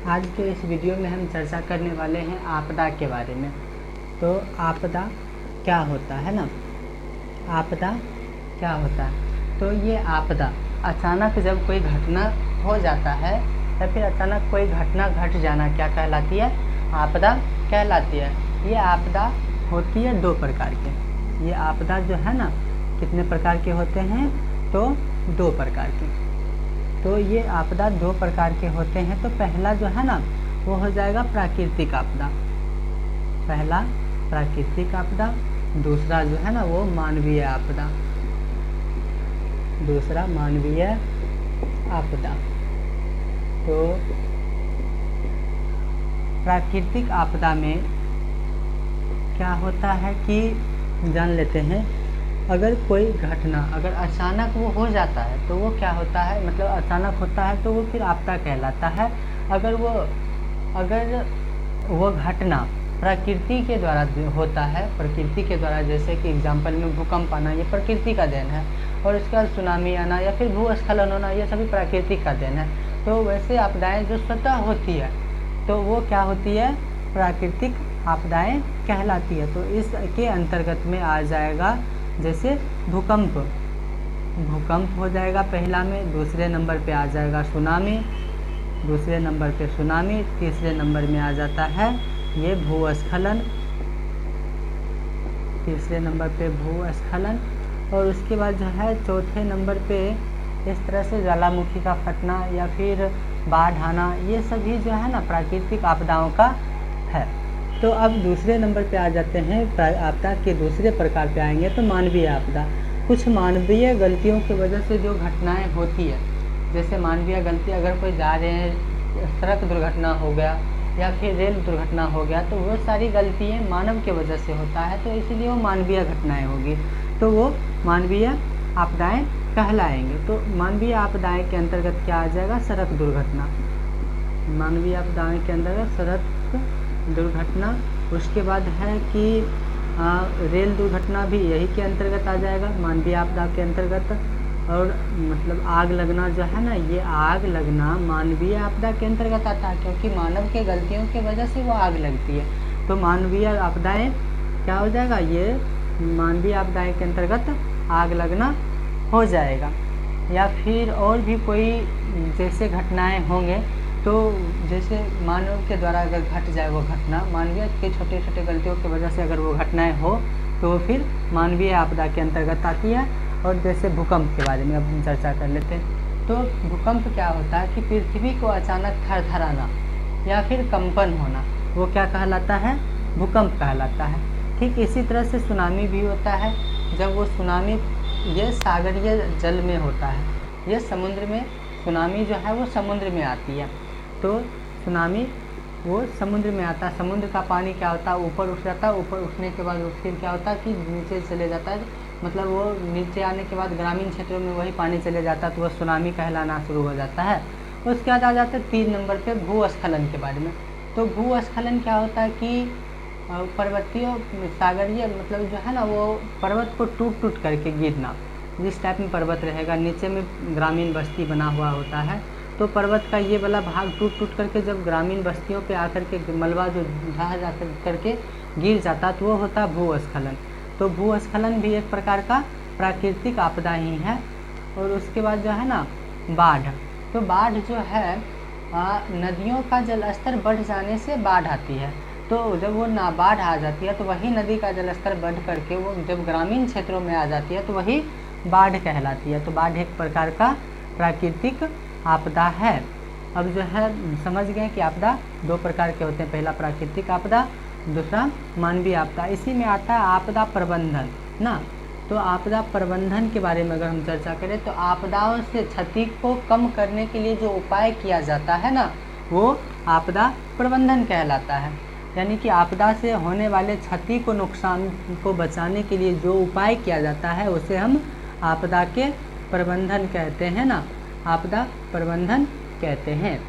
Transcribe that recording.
आज के इस वीडियो में हम चर्चा करने वाले हैं आपदा के बारे में। तो आपदा क्या होता है ना, आपदा क्या होता है? तो ये आपदा अचानक जब कोई घटना हो जाता है या फिर अचानक कोई घटना घट जाना क्या कहलाती है? आपदा कहलाती है। ये आपदा होती है दो प्रकार के। ये आपदा जो है ना, कितने प्रकार के होते हैं? तो दो प्रकार के। तो ये आपदा दो प्रकार के होते हैं। तो पहला जो है ना, वो हो जाएगा प्राकृतिक आपदा। पहला प्राकृतिक आपदा, दूसरा जो है ना वो मानवीय आपदा। दूसरा मानवीय आपदा। तो प्राकृतिक आपदा में क्या होता है कि जान लेते हैं। अगर कोई घटना अगर अचानक वो हो जाता है तो वो क्या होता है, मतलब अचानक होता है तो वो फिर आपदा कहलाता है। अगर वो घटना प्रकृति के द्वारा होता है, प्रकृति के द्वारा, जैसे कि एग्जाम्पल में भूकंप आना, ये प्रकृति का देन है। और उसके बाद सुनामी आना या फिर भूस्खलन होना, ये सभी प्राकृतिक का देन है। तो वैसे आपदाएं जो स्वतः होती है तो वो क्या होती है? प्राकृतिक आपदाएं कहलाती है। तो इसके अंतर्गत में आ जाएगा जैसे भूकंप हो जाएगा पहला में, दूसरे नंबर पे आ जाएगा सुनामी, दूसरे नंबर पे सुनामी, तीसरे नंबर में आ जाता है ये भूस्खलन, तीसरे नंबर पे भूस्खलन। और उसके बाद जो है चौथे नंबर पे इस तरह से ज्वालामुखी का फटना या फिर बाढ़ आना, ये सभी जो है ना प्राकृतिक आपदाओं का है। तो अब दूसरे नंबर पे आ जाते हैं, आपदा के दूसरे प्रकार पे आएंगे तो मानवीय आपदा। कुछ मानवीय गलतियों की वजह से जो घटनाएं होती है, जैसे मानवीय गलती, अगर कोई जा रहे हैं, सड़क दुर्घटना हो गया या फिर रेल दुर्घटना हो गया, तो वो सारी गलतियाँ मानव के वजह से होता है, तो इसीलिए वो मानवीय घटनाएँ होगी, तो वो मानवीय आपदाएँ कहलाएंगे। तो मानवीय आपदाएँ के अंतर्गत क्या आ जाएगा? सड़क दुर्घटना। मानवीय आपदाएँ के अंतर्गत सड़क दुर्घटना। उसके बाद है कि रेल दुर्घटना भी यही के अंतर्गत आ जाएगा, मानवीय आपदा के अंतर्गत। और मतलब आग लगना जो है ना, ये आग लगना मानवीय आपदा के अंतर्गत आता है, क्योंकि मानव के गलतियों की वजह से वो आग लगती है। तो मानवीय आपदाएं क्या हो जाएगा? ये मानवीय आपदाएं के अंतर्गत आग लगना हो जाएगा। या फिर और भी कोई जैसे घटनाएं होंगे, तो जैसे मानव के द्वारा अगर घट जाए वो घटना, मानवीय के छोटे छोटे गलतियों की वजह से अगर वो घटनाएं हो तो वो फिर मानवीय आपदा के अंतर्गत आती है। और जैसे भूकंप के बारे में अब हम चर्चा कर लेते हैं। तो भूकंप क्या होता है कि पृथ्वी को अचानक थरथराना या फिर कंपन होना, वो क्या कहलाता है? भूकंप कहलाता है। ठीक इसी तरह से सुनामी भी होता है। जब वो सुनामी, ये सागरीय जल में होता है, ये समुद्र में, सुनामी जो है वो समुद्र में आती है। तो सुनामी वो समुद्र में आता है। समुद्र का पानी क्या होता है? ऊपर उठ जाता है। ऊपर उठने के बाद फिर क्या होता है कि नीचे चले जाता है, मतलब वो नीचे आने के बाद ग्रामीण क्षेत्रों में वही पानी चले जाता है, तो वह सुनामी कहलाना शुरू हो जाता है। उसके बाद आ जाते हैं 3 नंबर पे भूस्खलन के बारे में। तो भूस्खलन क्या होता है कि पर्वतीय सागरीय, मतलब जो है ना वो पर्वत को टूट टूट करके गिरना। जिस टाइप में पर्वत रहेगा, नीचे में ग्रामीण बस्ती बना हुआ होता है, तो पर्वत का ये वाला भाग टूट टूट करके जब ग्रामीण बस्तियों पे आकर के मलबा जो ढह जा करके गिर जाता, तो वो होता है भूस्खलन। तो भूस्खलन भी एक प्रकार का प्राकृतिक आपदा ही है। और उसके बाद जो है ना बाढ़। तो बाढ़ जो है नदियों का जल स्तर बढ़ जाने से बाढ़ आती है। तो जब वो बाढ़ आ जाती है तो वही नदी का जल स्तर बढ़ करके वो जब ग्रामीण क्षेत्रों में आ जाती है तो वही बाढ़ कहलाती है। तो बाढ़ एक प्रकार का प्राकृतिक आपदा है। अब जो है समझ गए कि आपदा दो प्रकार के होते हैं, पहला प्राकृतिक आपदा, दूसरा मानवीय आपदा। इसी में आता है आपदा प्रबंधन ना। तो आपदा प्रबंधन के बारे में अगर हम चर्चा करें तो आपदाओं से क्षति को कम करने के लिए जो उपाय किया जाता है ना, वो आपदा प्रबंधन कहलाता है। यानी कि आपदा से होने वाले क्षति को, नुकसान को बचाने के लिए जो उपाय किया जाता है उसे हम आपदा के प्रबंधन कहते हैं ना, आपदा प्रबंधन कहते हैं।